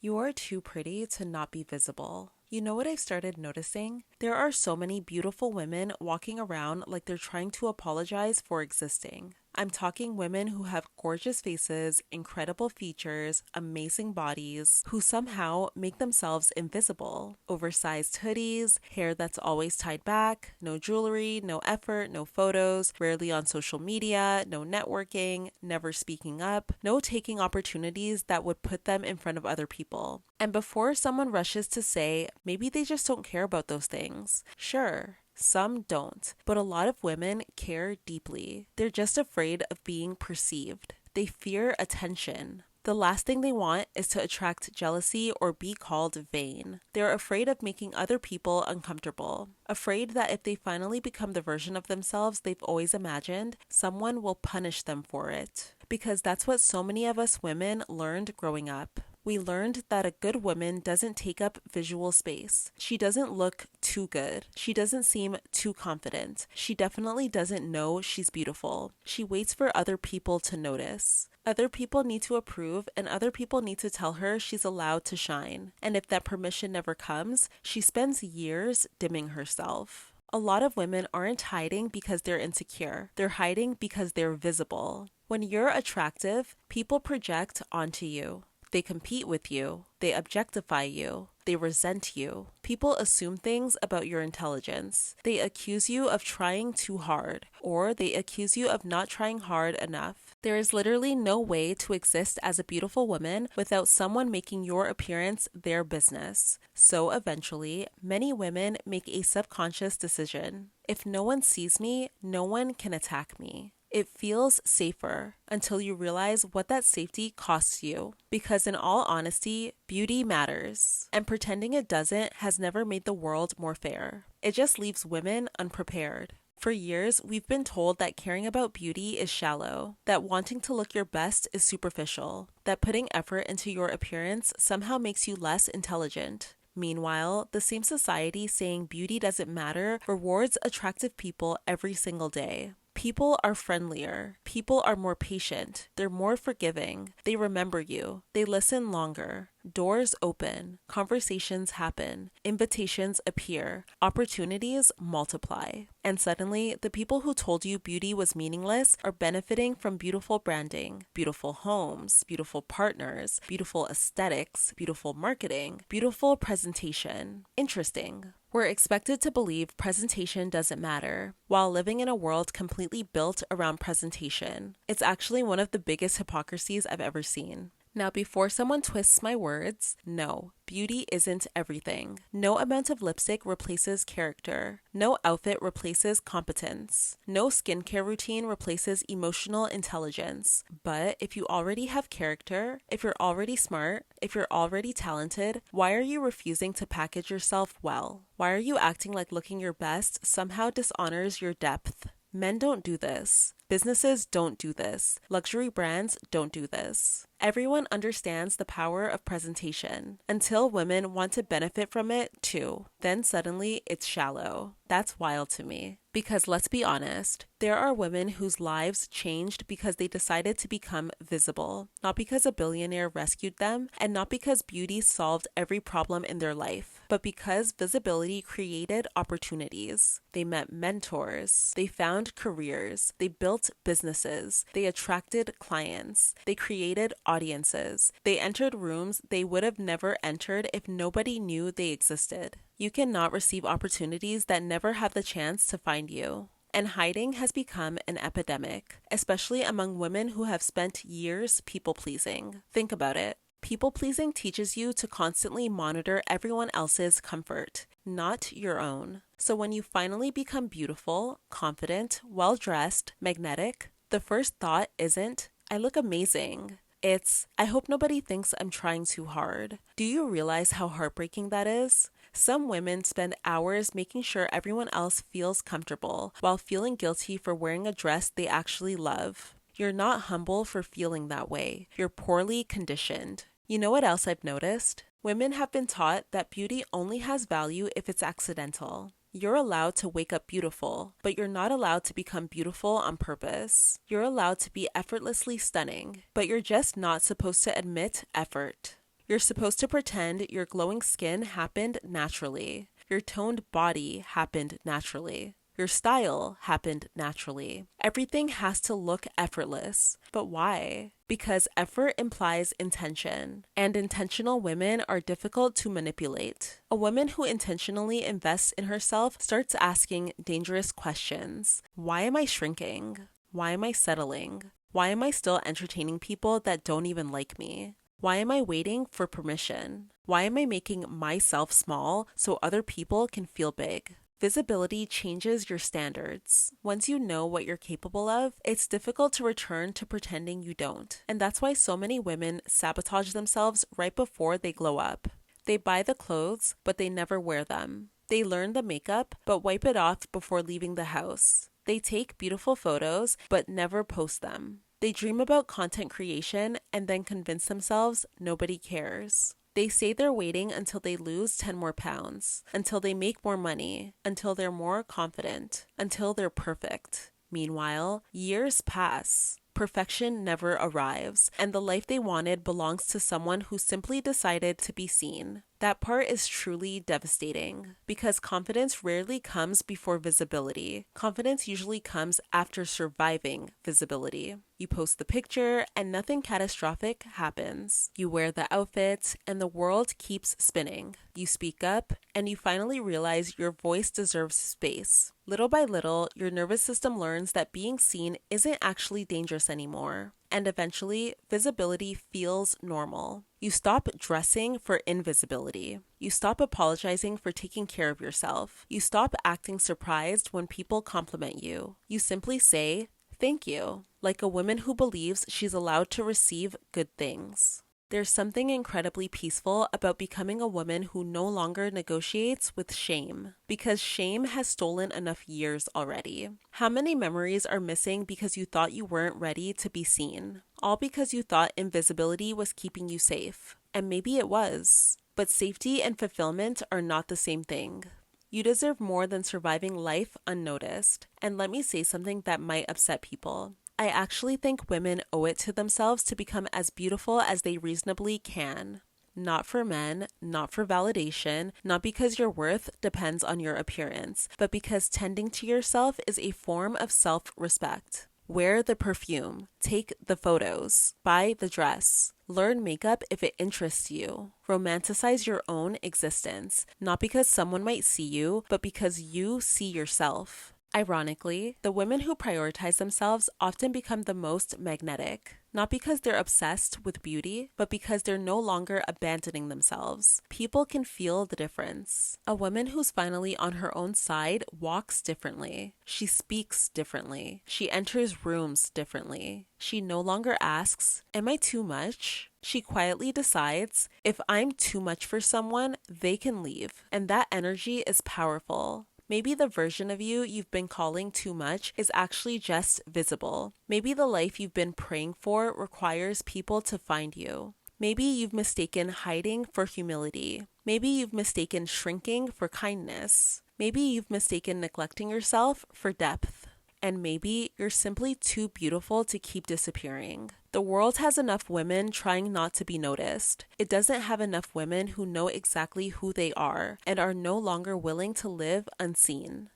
You are too pretty to not be visible. You know what I've started noticing? There are so many beautiful women walking around like they're trying to apologize for existing. I'm talking women who have gorgeous faces, incredible features, amazing bodies, who somehow make themselves invisible. Oversized hoodies, hair that's always tied back, no jewelry, no effort, no photos, rarely on social media, no networking, never speaking up, no taking opportunities that would put them in front of other people. And before someone rushes to say, maybe they just don't care about those things, sure. Some don't, but a lot of women care deeply. They're just afraid of being perceived. They fear attention. The last thing they want is to attract jealousy or be called vain. They're afraid of making other people uncomfortable, afraid that if they finally become the version of themselves they've always imagined, someone will punish them for it. Because that's what so many of us women learned growing up. We learned that a good woman doesn't take up visual space. She doesn't look too good. She doesn't seem too confident. She definitely doesn't know she's beautiful. She waits for other people to notice. Other people need to approve, and other people need to tell her she's allowed to shine. And if that permission never comes, she spends years dimming herself. A lot of women aren't hiding because they're insecure. They're hiding because they're visible. When you're attractive, people project onto you. They compete with you. They objectify you. They resent you. People assume things about your intelligence. They accuse you of trying too hard, or they accuse you of not trying hard enough. There is literally no way to exist as a beautiful woman without someone making your appearance their business. So eventually, many women make a subconscious decision. If no one sees me, no one can attack me. It feels safer until you realize what that safety costs you. Because in all honesty, beauty matters. And pretending it doesn't has never made the world more fair. It just leaves women unprepared. For years, we've been told that caring about beauty is shallow, that wanting to look your best is superficial, that putting effort into your appearance somehow makes you less intelligent. Meanwhile, the same society saying beauty doesn't matter rewards attractive people every single day. People are friendlier. People are more patient. They're more forgiving. They remember you. They listen longer. Doors open. Conversations happen. Invitations appear. Opportunities multiply. And suddenly, the people who told you beauty was meaningless are benefiting from beautiful branding, beautiful homes, beautiful partners, beautiful aesthetics, beautiful marketing, beautiful presentation. Interesting. We're expected to believe presentation doesn't matter, while living in a world completely built around presentation. It's actually one of the biggest hypocrisies I've ever seen. Now, before someone twists my words, no, beauty isn't everything. No amount of lipstick replaces character. No outfit replaces competence. No skincare routine replaces emotional intelligence. But if you already have character, if you're already smart, if you're already talented, why are you refusing to package yourself well? Why are you acting like looking your best somehow dishonors your depth? Men don't do this. Businesses don't do this. Luxury brands don't do this. Everyone understands the power of presentation until women want to benefit from it too. Then suddenly it's shallow. That's wild to me. Because let's be honest, there are women whose lives changed because they decided to become visible, not because a billionaire rescued them, and not because beauty solved every problem in their life, but because visibility created opportunities. They met mentors, they found careers, they built businesses, they attracted clients, they created audiences, they entered rooms they would have never entered if nobody knew they existed. You cannot receive opportunities that never have the chance to find you. And hiding has become an epidemic, especially among women who have spent years people-pleasing. Think about it. People-pleasing teaches you to constantly monitor everyone else's comfort, not your own. So when you finally become beautiful, confident, well-dressed, magnetic, the first thought isn't, I look amazing. It's, I hope nobody thinks I'm trying too hard. Do you realize how heartbreaking that is? Some women spend hours making sure everyone else feels comfortable while feeling guilty for wearing a dress they actually love. You're not humble for feeling that way. You're poorly conditioned. You know what else I've noticed? Women have been taught that beauty only has value if it's accidental. You're allowed to wake up beautiful, but you're not allowed to become beautiful on purpose. You're allowed to be effortlessly stunning, but you're just not supposed to admit effort. You're supposed to pretend your glowing skin happened naturally. Your toned body happened naturally. Your style happened naturally. Everything has to look effortless. But why? Because effort implies intention, and intentional women are difficult to manipulate. A woman who intentionally invests in herself starts asking dangerous questions. Why am I shrinking? Why am I settling? Why am I still entertaining people that don't even like me? Why am I waiting for permission? Why am I making myself small so other people can feel big? Visibility changes your standards. Once you know what you're capable of, it's difficult to return to pretending you don't. And that's why so many women sabotage themselves right before they glow up. They buy the clothes, but they never wear them. They learn the makeup, but wipe it off before leaving the house. They take beautiful photos, but never post them. They dream about content creation and then convince themselves nobody cares. They say they're waiting until they lose 10 more pounds, until they make more money, until they're more confident, until they're perfect. Meanwhile, years pass. Perfection never arrives, and the life they wanted belongs to someone who simply decided to be seen. That part is truly devastating, because confidence rarely comes before visibility. Confidence usually comes after surviving visibility. You post the picture, and nothing catastrophic happens. You wear the outfit, and the world keeps spinning. You speak up, and you finally realize your voice deserves space. Little by little, your nervous system learns that being seen isn't actually dangerous anymore. And eventually, visibility feels normal. You stop dressing for invisibility. You stop apologizing for taking care of yourself. You stop acting surprised when people compliment you. You simply say, "Thank you," like a woman who believes she's allowed to receive good things. There's something incredibly peaceful about becoming a woman who no longer negotiates with shame, because shame has stolen enough years already. How many memories are missing because you thought you weren't ready to be seen? All because you thought invisibility was keeping you safe. And maybe it was. But safety and fulfillment are not the same thing. You deserve more than surviving life unnoticed. And let me say something that might upset people. I actually think women owe it to themselves to become as beautiful as they reasonably can. Not for men, not for validation, not because your worth depends on your appearance, but because tending to yourself is a form of self-respect. Wear the perfume, take the photos, buy the dress, learn makeup if it interests you. Romanticize your own existence, not because someone might see you, but because you see yourself. Ironically, the women who prioritize themselves often become the most magnetic, not because they're obsessed with beauty, but because they're no longer abandoning themselves. People can feel the difference. A woman who's finally on her own side walks differently. She speaks differently. She enters rooms differently. She no longer asks, "Am I too much?" She quietly decides, if I'm too much for someone, they can leave. And that energy is powerful. Maybe the version of you've been calling too much is actually just visible. Maybe the life you've been praying for requires people to find you. Maybe you've mistaken hiding for humility. Maybe you've mistaken shrinking for kindness. Maybe you've mistaken neglecting yourself for depth. And maybe you're simply too beautiful to keep disappearing. The world has enough women trying not to be noticed. It doesn't have enough women who know exactly who they are and are no longer willing to live unseen.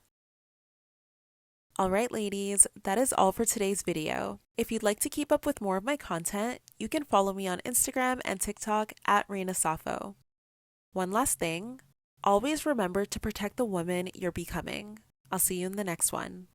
Alright ladies, that is all for today's video. If you'd like to keep up with more of my content, you can follow me on Instagram and TikTok at Reina Safo. One last thing, always remember to protect the woman you're becoming. I'll see you in the next one.